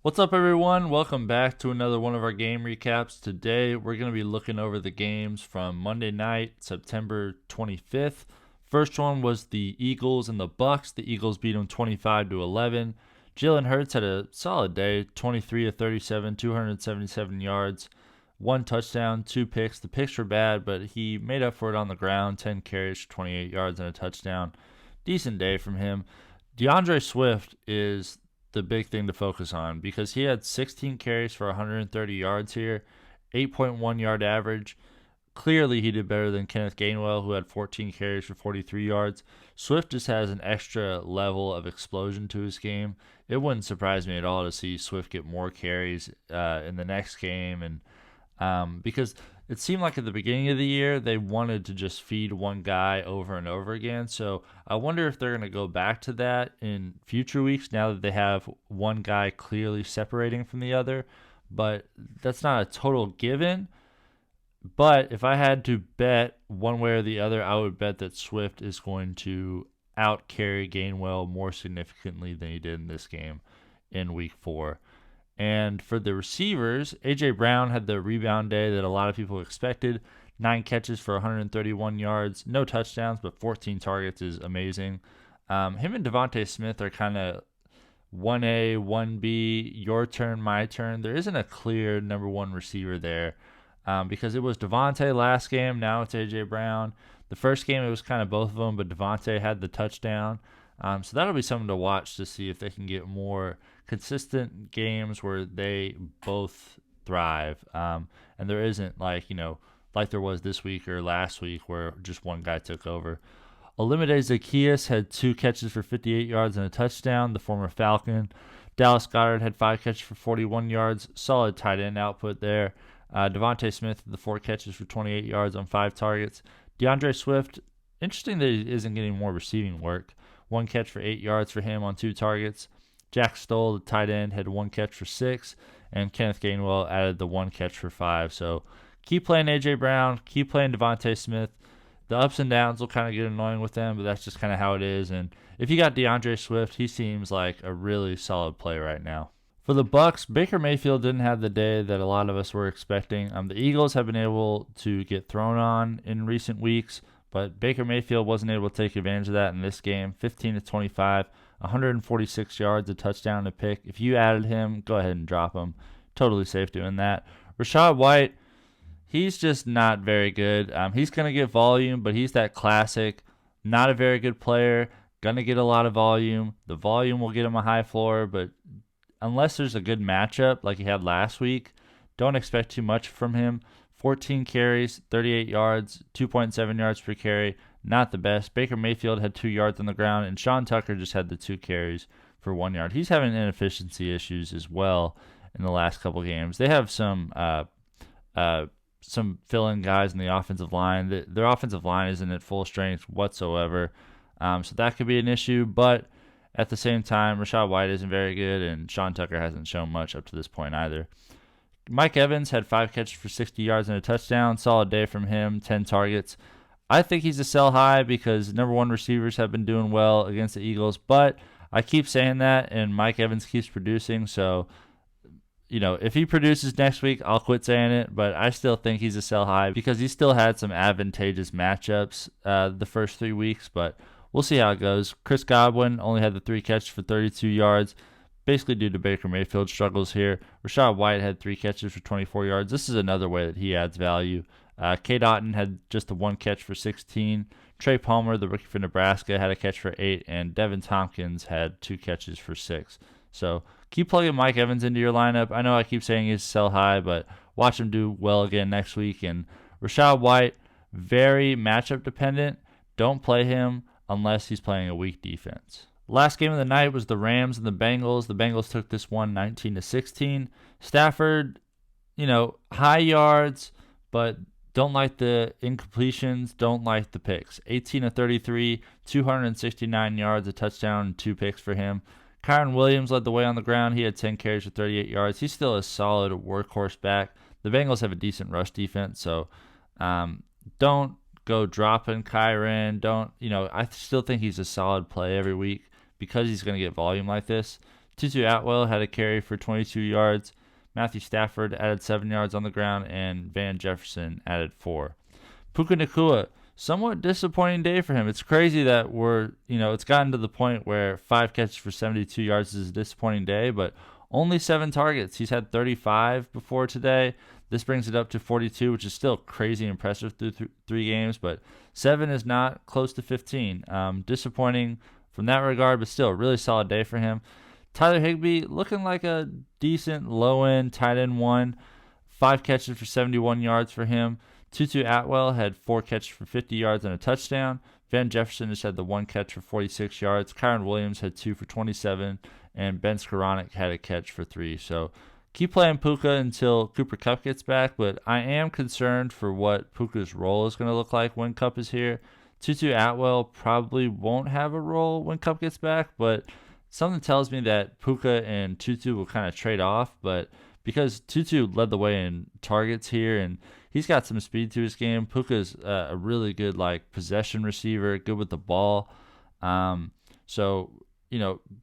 What's up, everyone? Welcome back to another one of our game recaps. Today, we're going to be looking over the games from Monday night, September 25th. First one was the Eagles and the Bucs. The Eagles beat them 25-11. Jalen Hurts had a solid day, 23 of 37, 277 yards, one touchdown, two picks. The picks were bad, but he made up for it on the ground, 10 carries, 28 yards, and a touchdown. Decent day from him. DeAndre Swift is the big thing to focus on because he had 16 carries for 130 yards here, 8.1 yard average. Clearly, he did better than Kenneth Gainwell, who had 14 carries for 43 yards. Swift just has an extra level of explosion to his game. It wouldn't surprise me at all to see Swift get more carries in the next game, and because it seemed like at the beginning of the year they wanted to just feed one guy over and over again. So I wonder if they're going to go back to that in future weeks now that they have one guy clearly separating from the other. But that's not a total given. But if I had to bet one way or the other, I would bet that Swift is going to out carry Gainwell more significantly than he did in this game in week 4. And for the receivers, A.J. Brown had the rebound day that a lot of people expected. 9 catches for 131 yards. No touchdowns, but 14 targets is amazing. Him and DeVonta Smith are kind of 1A, 1B, your turn, my turn. There isn't a clear number one receiver there because it was DeVonta last game. Now it's A.J. Brown. The first game, it was kind of both of them, but DeVonta had the touchdown. So that'll be something to watch to see if they can get more consistent games where they both thrive. And there isn't like there was this week or last week where just one guy took over. Olamide Zaccheaus had 2 catches for 58 yards and a touchdown, the former Falcon. Dallas Goedert had 5 catches for 41 yards. Solid tight end output there. DeVonta Smith had the 4 catches for 28 yards on 5 targets. DeAndre Swift, interesting that he isn't getting more receiving work. 1 catch for 8 yards for him on 2 targets. Jack Stoll, the tight end, had 1 catch for 6, and Kenneth Gainwell added the 1 catch for 5. So keep playing A.J. Brown, keep playing DeVonta Smith. The ups and downs will kind of get annoying with them, but that's just kind of how it is. And if you got DeAndre Swift, he seems like a really solid play right now. For the Bucs, Baker Mayfield didn't have the day that a lot of us were expecting. The Eagles have been able to get thrown on in recent weeks, but Baker Mayfield wasn't able to take advantage of that in this game. 15-25, 146 yards, a touchdown, and a pick. If you added him, go ahead and drop him. Totally safe doing that. Rachaad White, he's just not very good. He's going to get volume, but he's that classic, not a very good player, going to get a lot of volume. The volume will get him a high floor, but unless there's a good matchup like he had last week, don't expect too much from him. 14 carries, 38 yards, 2.7 yards per carry. Not the best. Baker Mayfield had 2 yards on the ground, and Sean Tucker just had the 2 carries for 1 yard. He's having inefficiency issues as well in the last couple games. They have some fill-in guys in the offensive line. Their offensive line isn't at full strength whatsoever, so that could be an issue. But at the same time, Rachaad White isn't very good, and Sean Tucker hasn't shown much up to this point either. Mike Evans had 5 catches for 60 yards and a touchdown. Solid day from him, 10 targets. I think he's a sell high because number one receivers have been doing well against the Eagles, but I keep saying that, and Mike Evans keeps producing. So, if he produces next week, I'll quit saying it, but I still think he's a sell high because he still had some advantageous matchups the first 3 weeks, but we'll see how it goes. Chris Godwin only had the 3 catches for 32 yards, basically due to Baker Mayfield's struggles here. Rachaad White had 3 catches for 24 yards. This is another way that he adds value. Cade Otton had just the 1 catch for 16. Trey Palmer, the rookie for Nebraska, had a catch for 8, and Devin Tompkins had 2 catches for 6. So keep plugging Mike Evans into your lineup. I know I keep saying he's sell high, but watch him do well again next week. And Rachaad White, very matchup dependent. Don't play him unless he's playing a weak defense. Last game of the night was the Rams and the Bengals. The Bengals took this one 19-16. Stafford, high yards, but don't like the incompletions, don't like the picks. 18-33, 269 yards, a touchdown, and 2 picks for him. Kyren Williams led the way on the ground. He had 10 carries for 38 yards. He's still a solid workhorse back. The Bengals have a decent rush defense, so don't go dropping Kyren. I still think he's a solid play every week because he's going to get volume like this. Tutu Atwell had a carry for 22 yards. Matthew Stafford added 7 yards on the ground, and Van Jefferson added 4. Puka Nacua, somewhat disappointing day for him. It's crazy that it's gotten to the point where 5 catches for 72 yards is a disappointing day, but only 7 targets. He's had 35 before today. This brings it up to 42, which is still crazy impressive through 3 games, but 7 is not close to 15. Disappointing from that regard, but still a really solid day for him. Tyler Higbee looking like a decent low-end tight end 1. 5 catches for 71 yards for him. Tutu Atwell had 4 catches for 50 yards and a touchdown. Van Jefferson just had the 1 catch for 46 yards. Kyren Williams had 2 for 27. And Ben Skoranek had a catch for 3. So keep playing Puka until Cooper Kupp gets back, but I am concerned for what Puka's role is going to look like when Kupp is here. Tutu Atwell probably won't have a role when Kupp gets back, but something tells me that Puka and Tutu will kind of trade off, but because Tutu led the way in targets here and he's got some speed to his game, Puka's a really good possession receiver, good with the ball. So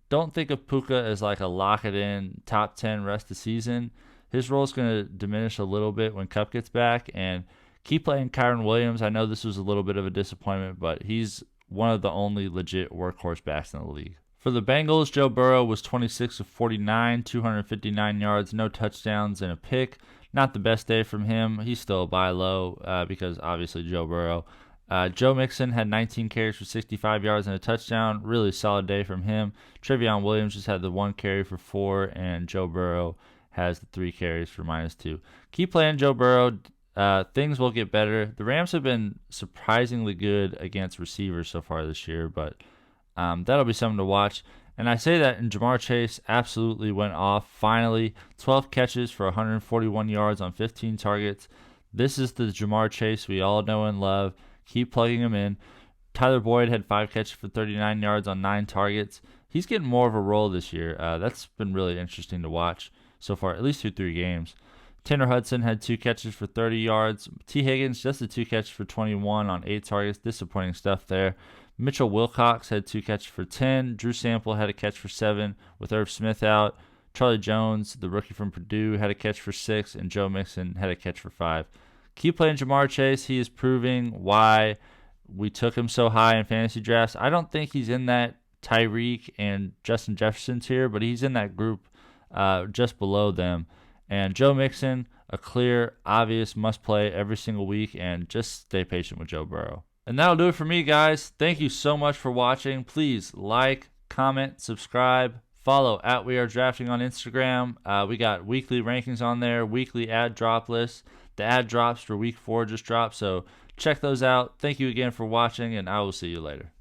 don't think of Puka as a lock it in top 10 rest of the season. His role is going to diminish a little bit when Kupp gets back, and keep playing Kyren Williams. I know this was a little bit of a disappointment, but he's one of the only legit workhorse backs in the league. For the Bengals, Joe Burrow was 26 of 49, 259 yards, no touchdowns, and a pick. Not the best day from him. He's still a buy low because obviously Joe Burrow. Joe Mixon had 19 carries for 65 yards and a touchdown. Really solid day from him. Trevion Williams just had the 1 carry for 4, and Joe Burrow has the 3 carries for -2. Keep playing Joe Burrow. Things will get better. The Rams have been surprisingly good against receivers so far this year, but that'll be something to watch. And I say that, and Ja'Marr Chase absolutely went off. Finally, 12 catches for 141 yards on 15 targets. This is the Ja'Marr Chase we all know and love. Keep plugging him in. Tyler Boyd had 5 catches for 39 yards on 9 targets. He's getting more of a role this year. That's been really interesting to watch so far, at least through 3 games. Tanner Hudson had 2 catches for 30 yards. T. Higgins just a 2 catches for 21 on 8 targets. Disappointing stuff there. Mitchell Wilcox had 2 catches for 10. Drew Sample had a catch for 7 with Irv Smith out. Charlie Jones, the rookie from Purdue, had a catch for 6, and Joe Mixon had a catch for 5. Keep playing Ja'Marr Chase. He is proving why we took him so high in fantasy drafts. I don't think he's in that Tyreek and Justin Jefferson tier, but he's in that group just below them. And Joe Mixon, a clear, obvious must-play every single week, and just stay patient with Joe Burrow. And that'll do it for me, guys. Thank you so much for watching. Please like, comment, subscribe, follow @WeAreDrafting on Instagram. We got weekly rankings on there, weekly ad drop lists. The ad drops for week 4 just dropped, so check those out. Thank you again for watching, and I will see you later.